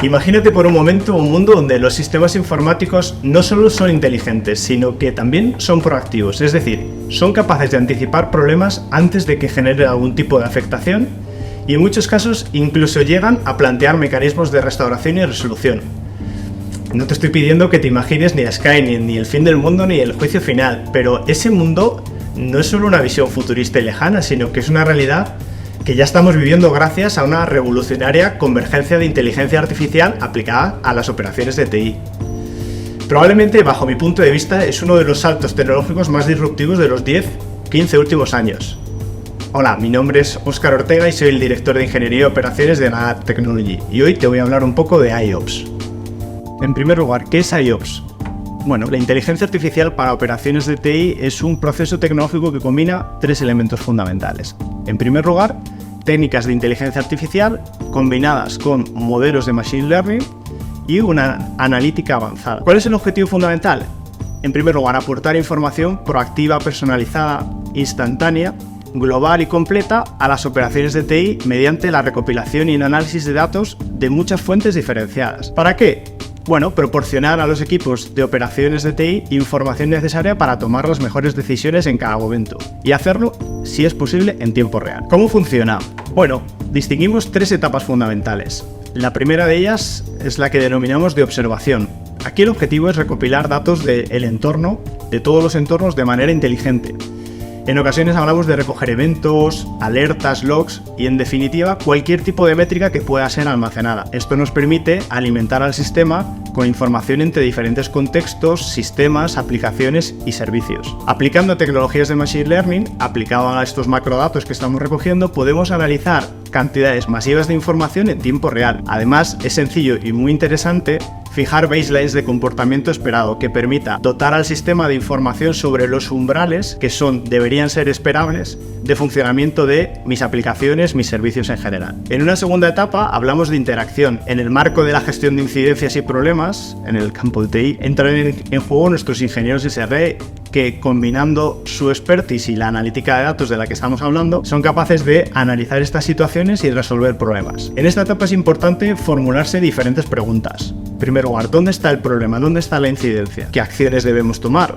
Imagínate por un momento un mundo donde los sistemas informáticos no solo son inteligentes, sino que también son proactivos, es decir, son capaces de anticipar problemas antes de que genere algún tipo de afectación y en muchos casos incluso llegan a plantear mecanismos de restauración y resolución. No te estoy pidiendo que te imagines ni a Skynet, ni el fin del mundo, ni el juicio final, pero ese mundo no es solo una visión futurista y lejana, sino que es una realidad que ya estamos viviendo gracias a una revolucionaria convergencia de inteligencia artificial aplicada a las operaciones de TI. Probablemente, bajo mi punto de vista, es uno de los saltos tecnológicos más disruptivos de los 10-15 últimos años. Hola, mi nombre es Óscar Ortega y soy el director de Ingeniería y Operaciones de NetApp Technology, y hoy te voy a hablar un poco de IOPS. En primer lugar, ¿qué es IOPS? Bueno, la inteligencia artificial para operaciones de TI es un proceso tecnológico que combina tres elementos fundamentales. En primer lugar, técnicas de inteligencia artificial combinadas con modelos de machine learning y una analítica avanzada. ¿Cuál es el objetivo fundamental? En primer lugar, aportar información proactiva, personalizada, instantánea, global y completa a las operaciones de TI mediante la recopilación y el análisis de datos de muchas fuentes diferenciadas. ¿Para qué? Bueno, proporcionar a los equipos de operaciones de TI información necesaria para tomar las mejores decisiones en cada momento y hacerlo, si es posible, en tiempo real. ¿Cómo funciona? Bueno, distinguimos tres etapas fundamentales. La primera de ellas es la que denominamos de observación. Aquí el objetivo es recopilar datos del entorno, de todos los entornos, de manera inteligente. En ocasiones hablamos de recoger eventos, alertas, logs y, en definitiva, cualquier tipo de métrica que pueda ser almacenada. Esto nos permite alimentar al sistema con información entre diferentes contextos, sistemas, aplicaciones y servicios. Aplicando tecnologías de Machine Learning, aplicado a estos macrodatos que estamos recogiendo, podemos analizar cantidades masivas de información en tiempo real. Además, es sencillo y muy interesante fijar baselines de comportamiento esperado que permita dotar al sistema de información sobre los umbrales que deberían ser esperables de funcionamiento de mis aplicaciones, mis servicios en general. En una segunda etapa hablamos de interacción. En el marco de la gestión de incidencias y problemas, en el campo de TI, entran en juego nuestros ingenieros de SRE que, combinando su expertise y la analítica de datos de la que estamos hablando, son capaces de analizar estas situaciones y resolver problemas. En esta etapa es importante formularse diferentes preguntas. En primer lugar, ¿dónde está el problema? ¿Dónde está la incidencia? ¿Qué acciones debemos tomar?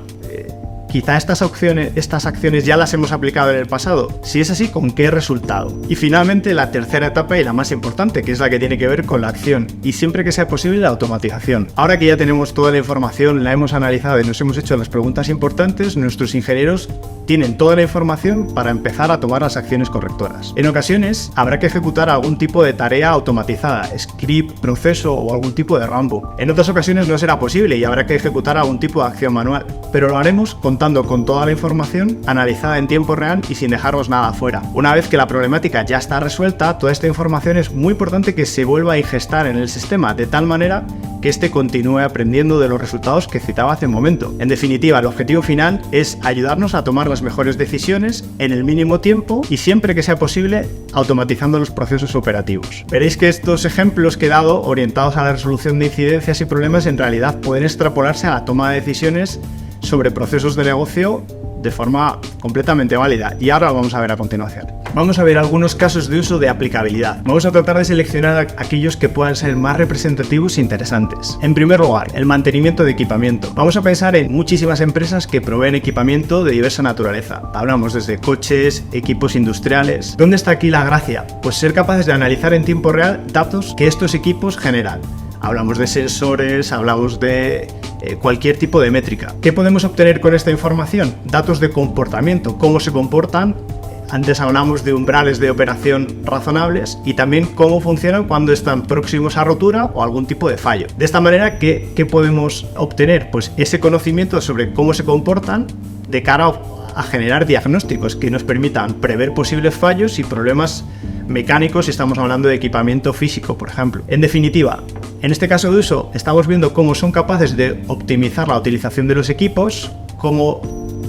Quizá estas acciones ya las hemos aplicado en el pasado. Si es así, ¿con qué resultado? Y finalmente la tercera etapa y la más importante, que es la que tiene que ver con la acción y, siempre que sea posible, la automatización. Ahora que ya tenemos toda la información, la hemos analizado y nos hemos hecho las preguntas importantes, nuestros ingenieros tienen toda la información para empezar a tomar las acciones correctoras. En ocasiones habrá que ejecutar algún tipo de tarea automatizada, script, proceso o algún tipo de runbook. En otras ocasiones no será posible y habrá que ejecutar algún tipo de acción manual, pero lo haremos contando con toda la información analizada en tiempo real y sin dejarnos nada afuera. Una vez que la problemática ya está resuelta, toda esta información es muy importante que se vuelva a ingestar en el sistema de tal manera que éste continúe aprendiendo de los resultados que citaba hace un momento. En definitiva, el objetivo final es ayudarnos a tomar las mejores decisiones en el mínimo tiempo y, siempre que sea posible, automatizando los procesos operativos. Veréis que estos ejemplos que he dado, orientados a la resolución de incidencias y problemas, en realidad pueden extrapolarse a la toma de decisiones sobre procesos de negocio de forma completamente válida, y ahora lo vamos a ver a continuación. Vamos a ver algunos casos de uso de aplicabilidad. Vamos a tratar de seleccionar aquellos que puedan ser más representativos e interesantes. En primer lugar, el mantenimiento de equipamiento. Vamos a pensar en muchísimas empresas que proveen equipamiento de diversa naturaleza. Hablamos desde coches, equipos industriales. ¿Dónde está aquí la gracia? Pues ser capaces de analizar en tiempo real datos que estos equipos generan. Hablamos de sensores, hablamos de cualquier tipo de métrica. ¿Qué podemos obtener con esta información? Datos de comportamiento, cómo se comportan. Antes hablamos de umbrales de operación razonables y también cómo funcionan cuando están próximos a rotura o algún tipo de fallo. De esta manera, ¿qué podemos obtener? Pues ese conocimiento sobre cómo se comportan de cara a generar diagnósticos que nos permitan prever posibles fallos y problemas mecánicos si estamos hablando de equipamiento físico, por ejemplo. En definitiva, en este caso de uso estamos viendo cómo son capaces de optimizar la utilización de los equipos, cómo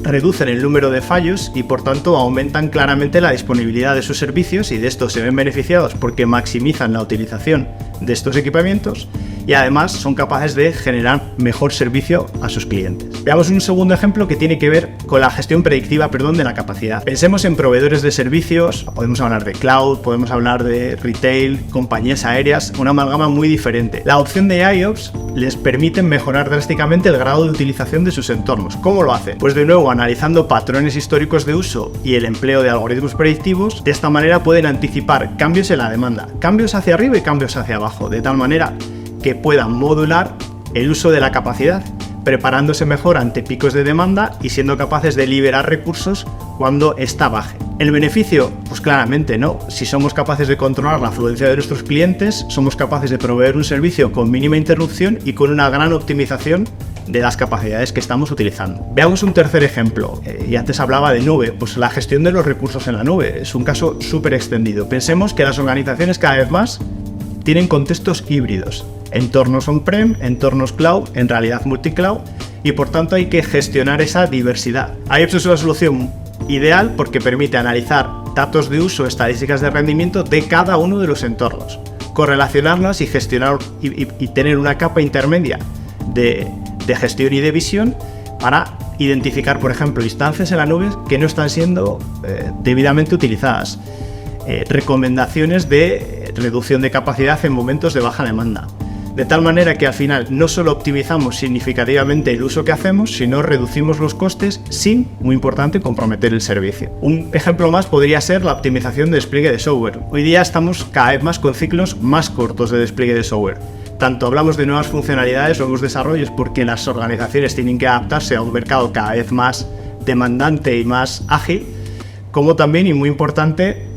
reducen el número de fallos y, por tanto, aumentan claramente la disponibilidad de sus servicios, y de esto se ven beneficiados porque maximizan la utilización de estos equipamientos. y además son capaces de generar mejor servicio a sus clientes. Veamos un segundo ejemplo que tiene que ver con la gestión predictiva, de la capacidad. Pensemos en proveedores de servicios, podemos hablar de cloud, podemos hablar de retail, compañías aéreas, una amalgama muy diferente. La opción de IOPS les permite mejorar drásticamente el grado de utilización de sus entornos. ¿Cómo lo hacen? Pues de nuevo, analizando patrones históricos de uso y el empleo de algoritmos predictivos, de esta manera pueden anticipar cambios en la demanda, cambios hacia arriba y cambios hacia abajo, de tal manera que puedan modular el uso de la capacidad, preparándose mejor ante picos de demanda y siendo capaces de liberar recursos cuando ésta baje. ¿El beneficio? Pues claramente no. Si somos capaces de controlar la afluencia de nuestros clientes, somos capaces de proveer un servicio con mínima interrupción y con una gran optimización de las capacidades que estamos utilizando. Veamos un tercer ejemplo. Y antes hablaba de nube, pues la gestión de los recursos en la nube es un caso súper extendido. Pensemos que las organizaciones cada vez más tienen contextos híbridos, entornos on-prem, entornos cloud, en realidad multicloud, y por tanto hay que gestionar esa diversidad. IOPS es una solución ideal porque permite analizar datos de uso, estadísticas de rendimiento de cada uno de los entornos, correlacionarlas y gestionar y tener una capa intermedia de gestión y de visión para identificar, por ejemplo, instancias en la nube que no están siendo debidamente utilizadas. Recomendaciones de reducción de capacidad en momentos de baja demanda. De tal manera que al final no solo optimizamos significativamente el uso que hacemos, sino reducimos los costes sin, muy importante, comprometer el servicio. Un ejemplo más podría ser la optimización de despliegue de software. Hoy día estamos cada vez más con ciclos más cortos de despliegue de software. Tanto hablamos de nuevas funcionalidades, nuevos desarrollos, porque las organizaciones tienen que adaptarse a un mercado cada vez más demandante y más ágil, como también, y muy importante,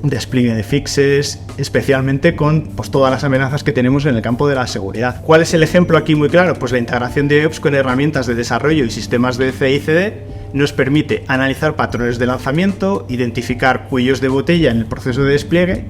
despliegue de fixes, especialmente con todas las amenazas que tenemos en el campo de la seguridad. ¿Cuál es el ejemplo aquí muy claro? Pues la integración de IOPS con herramientas de desarrollo y sistemas de CI/CD nos permite analizar patrones de lanzamiento, identificar cuellos de botella en el proceso de despliegue,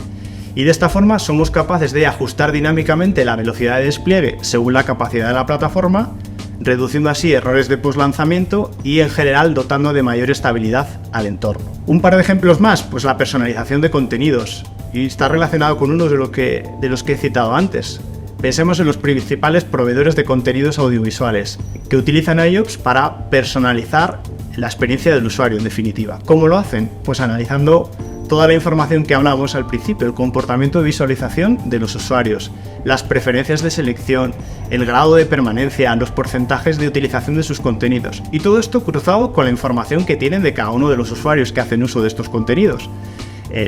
y de esta forma somos capaces de ajustar dinámicamente la velocidad de despliegue según la capacidad de la plataforma, reduciendo así errores de postlanzamiento y en general dotando de mayor estabilidad al entorno. Un par de ejemplos más, pues la personalización de contenidos, y está relacionado con uno de los que he citado antes. Pensemos en los principales proveedores de contenidos audiovisuales que utilizan IOPS para personalizar la experiencia del usuario, en definitiva. ¿Cómo lo hacen? Pues analizando toda la información que hablamos al principio, el comportamiento de visualización de los usuarios, las preferencias de selección, el grado de permanencia, los porcentajes de utilización de sus contenidos, y todo esto cruzado con la información que tienen de cada uno de los usuarios que hacen uso de estos contenidos,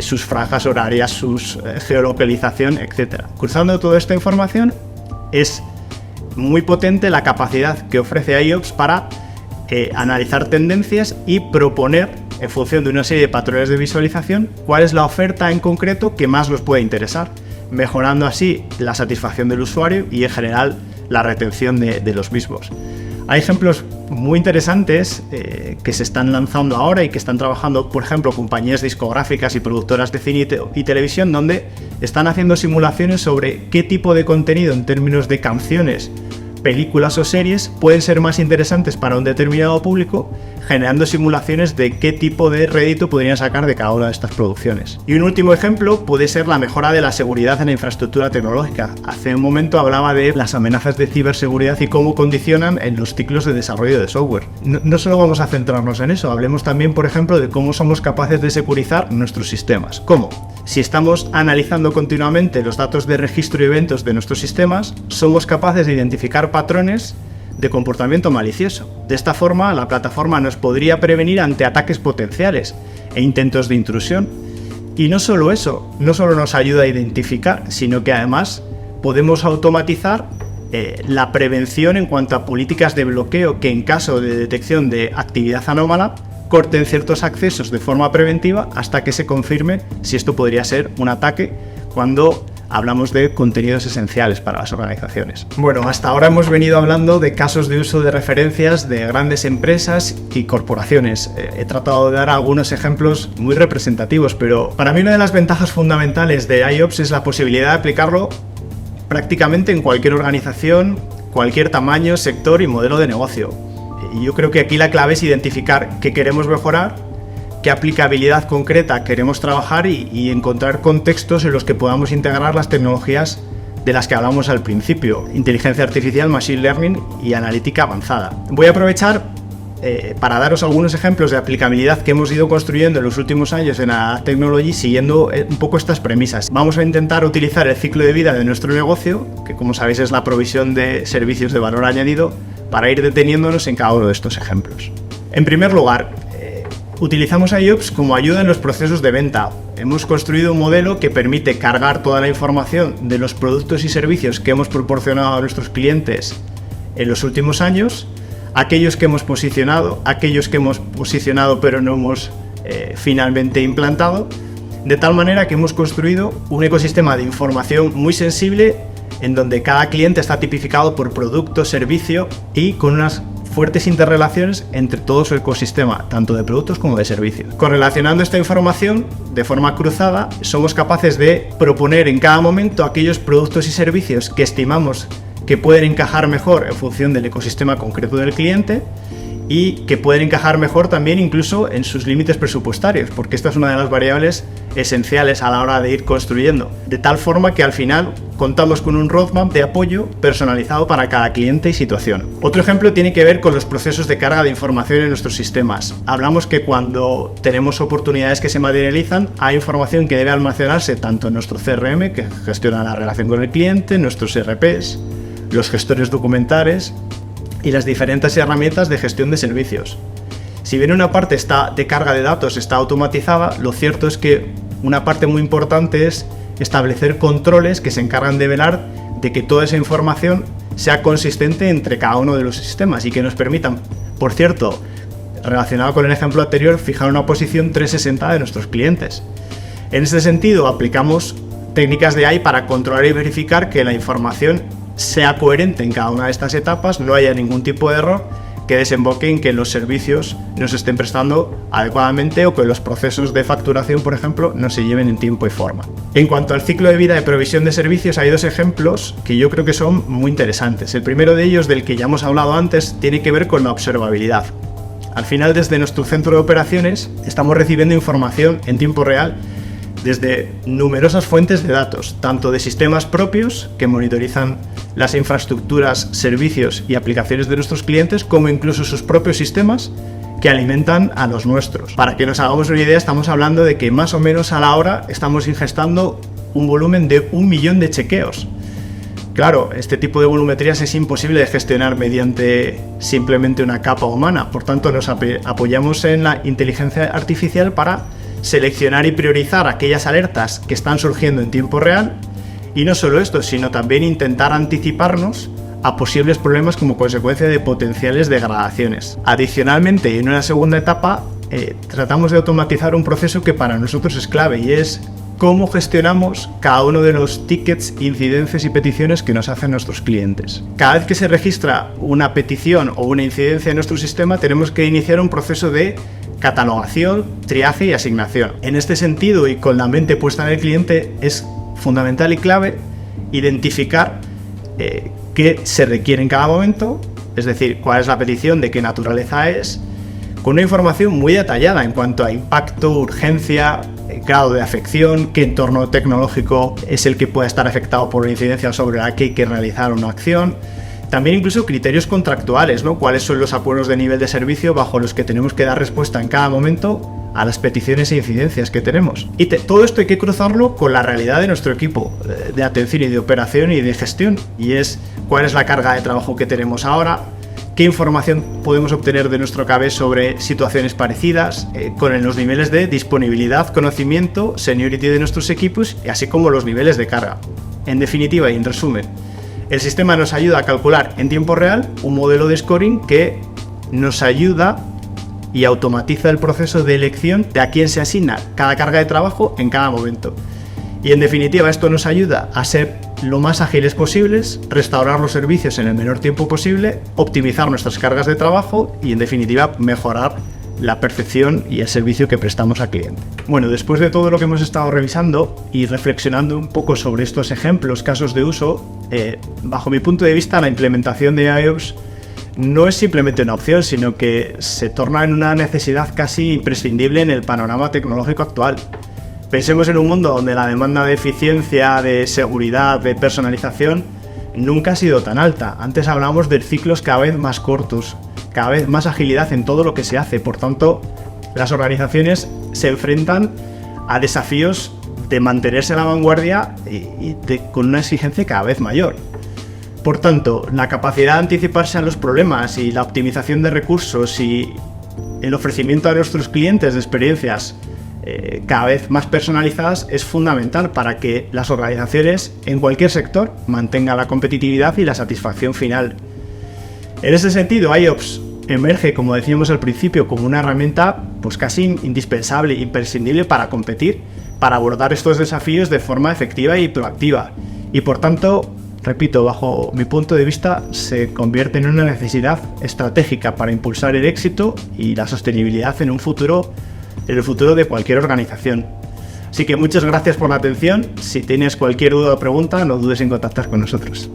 sus franjas horarias, su geolocalización, etc. Cruzando toda esta información es muy potente la capacidad que ofrece IOPS para analizar tendencias y proponer, en función de una serie de patrones de visualización, cuál es la oferta en concreto que más nos puede interesar, mejorando así la satisfacción del usuario y en general la retención de los mismos. Hay ejemplos muy interesantes que se están lanzando ahora y que están trabajando, por ejemplo, compañías discográficas y productoras de cine y televisión, donde están haciendo simulaciones sobre qué tipo de contenido en términos de canciones, películas o series pueden ser más interesantes para un determinado público, generando simulaciones de qué tipo de rédito podrían sacar de cada una de estas producciones. Y un último ejemplo puede ser la mejora de la seguridad en la infraestructura tecnológica. Hace un momento hablaba de las amenazas de ciberseguridad y cómo condicionan en los ciclos de desarrollo de software. No solo vamos a centrarnos en eso, hablemos también, por ejemplo, de cómo somos capaces de securizar nuestros sistemas. ¿Cómo? Si estamos analizando continuamente los datos de registro y eventos de nuestros sistemas, somos capaces de identificar patrones de comportamiento malicioso. De esta forma, la plataforma nos podría prevenir ante ataques potenciales e intentos de intrusión. Y no solo eso, no solo nos ayuda a identificar, sino que además podemos automatizar la prevención en cuanto a políticas de bloqueo que, en caso de detección de actividad anómala, corten ciertos accesos de forma preventiva hasta que se confirme si esto podría ser un ataque, cuando hablamos de contenidos esenciales para las organizaciones. Bueno, hasta ahora hemos venido hablando de casos de uso de referencias de grandes empresas y corporaciones. He tratado de dar algunos ejemplos muy representativos, pero para mí una de las ventajas fundamentales de IOPS es la posibilidad de aplicarlo prácticamente en cualquier organización, cualquier tamaño, sector y modelo de negocio. Y yo creo que aquí la clave es identificar qué queremos mejorar, qué aplicabilidad concreta queremos trabajar y encontrar contextos en los que podamos integrar las tecnologías de las que hablamos al principio: inteligencia artificial, machine learning y analítica avanzada. Voy a aprovechar para daros algunos ejemplos de aplicabilidad que hemos ido construyendo en los últimos años en Adapt Technology siguiendo un poco estas premisas. Vamos a intentar utilizar el ciclo de vida de nuestro negocio, que como sabéis es la provisión de servicios de valor añadido, para ir deteniéndonos en cada uno de estos ejemplos. En primer lugar, utilizamos IOPS como ayuda en los procesos de venta. Hemos construido un modelo que permite cargar toda la información de los productos y servicios que hemos proporcionado a nuestros clientes en los últimos años, aquellos que hemos posicionado pero no hemos finalmente implantado, de tal manera que hemos construido un ecosistema de información muy sensible en donde cada cliente está tipificado por producto, servicio y con unas fuertes interrelaciones entre todo su ecosistema, tanto de productos como de servicios. Correlacionando esta información de forma cruzada, somos capaces de proponer en cada momento aquellos productos y servicios que estimamos que pueden encajar mejor en función del ecosistema concreto del cliente y que pueden encajar mejor también incluso en sus límites presupuestarios, porque esta es una de las variables esenciales a la hora de ir construyendo, de tal forma que al final contamos con un roadmap de apoyo personalizado para cada cliente y situación. Otro ejemplo tiene que ver con los procesos de carga de información en nuestros sistemas. Hablamos que cuando tenemos oportunidades que se materializan, hay información que debe almacenarse tanto en nuestro CRM, que gestiona la relación con el cliente, nuestros ERPs, los gestores documentales y las diferentes herramientas de gestión de servicios. Si bien una parte de carga de datos está automatizada, lo cierto es que una parte muy importante es establecer controles que se encargan de velar de que toda esa información sea consistente entre cada uno de los sistemas y que nos permitan, por cierto, relacionado con el ejemplo anterior, fijar una posición 360 de nuestros clientes. En este sentido, aplicamos técnicas de AI para controlar y verificar que la información sea coherente en cada una de estas etapas, no haya ningún tipo de error que desemboque en que los servicios no se estén prestando adecuadamente o que los procesos de facturación, por ejemplo, no se lleven en tiempo y forma. En cuanto al ciclo de vida de provisión de servicios, hay dos ejemplos que yo creo que son muy interesantes. El primero de ellos, del que ya hemos hablado antes, tiene que ver con la observabilidad. Al final, desde nuestro centro de operaciones, estamos recibiendo información en tiempo real desde numerosas fuentes de datos, tanto de sistemas propios que monitorizan las infraestructuras, servicios y aplicaciones de nuestros clientes, como incluso sus propios sistemas que alimentan a los nuestros. Para que nos hagamos una idea, estamos hablando de que más o menos a la hora estamos ingestando un volumen de 1 millón de chequeos. Claro, este tipo de volumetrías es imposible de gestionar mediante simplemente una capa humana, por tanto nos apoyamos en la inteligencia artificial para seleccionar y priorizar aquellas alertas que están surgiendo en tiempo real, y no solo esto, sino también intentar anticiparnos a posibles problemas como consecuencia de potenciales degradaciones. Adicionalmente, en una segunda etapa, tratamos de automatizar un proceso que para nosotros es clave, y es cómo gestionamos cada uno de los tickets, incidencias y peticiones que nos hacen nuestros clientes. Cada vez que se registra una petición o una incidencia en nuestro sistema, tenemos que iniciar un proceso de catalogación, triaje y asignación. En este sentido, y con la mente puesta en el cliente, es fundamental y clave identificar qué se requiere en cada momento, es decir, cuál es la petición, de qué naturaleza es, con una información muy detallada en cuanto a impacto, urgencia, grado de afección, qué entorno tecnológico es el que puede estar afectado por una incidencia sobre la que hay que realizar una acción. También incluso criterios contractuales, ¿no? Cuáles son los acuerdos de nivel de servicio bajo los que tenemos que dar respuesta en cada momento a las peticiones e incidencias que tenemos. Y todo esto hay que cruzarlo con la realidad de nuestro equipo de atención y de operación y de gestión. Y es cuál es la carga de trabajo que tenemos ahora, qué información podemos obtener de nuestro KB sobre situaciones parecidas, con los niveles de disponibilidad, conocimiento, seniority de nuestros equipos, y así como los niveles de carga. En definitiva y en resumen, el sistema nos ayuda a calcular en tiempo real un modelo de scoring que nos ayuda y automatiza el proceso de elección de a quién se asigna cada carga de trabajo en cada momento. Y en definitiva, esto nos ayuda a ser lo más ágiles posibles, restaurar los servicios en el menor tiempo posible, optimizar nuestras cargas de trabajo y, en definitiva, mejorar la percepción y el servicio que prestamos al cliente. Bueno, después de todo lo que hemos estado revisando y reflexionando un poco sobre estos ejemplos, casos de uso, bajo mi punto de vista, la implementación de IOPS no es simplemente una opción, sino que se torna en una necesidad casi imprescindible en el panorama tecnológico actual. Pensemos en un mundo donde la demanda de eficiencia, de seguridad, de personalización nunca ha sido tan alta. Antes hablábamos de ciclos cada vez más cortos, cada vez más agilidad en todo lo que se hace. Por tanto, las organizaciones se enfrentan a desafíos de mantenerse a la vanguardia con una exigencia cada vez mayor. Por tanto, la capacidad de anticiparse a los problemas y la optimización de recursos y el ofrecimiento a nuestros clientes de experiencias cada vez más personalizadas es fundamental para que las organizaciones en cualquier sector mantengan la competitividad y la satisfacción final. En ese sentido, IOPS emerge, como decíamos al principio, como una herramienta pues casi indispensable, imprescindible para competir, para abordar estos desafíos de forma efectiva y proactiva. Y por tanto, repito, bajo mi punto de vista, se convierte en una necesidad estratégica para impulsar el éxito y la sostenibilidad en el futuro de cualquier organización. Así que muchas gracias por la atención. Si tienes cualquier duda o pregunta, no dudes en contactar con nosotros.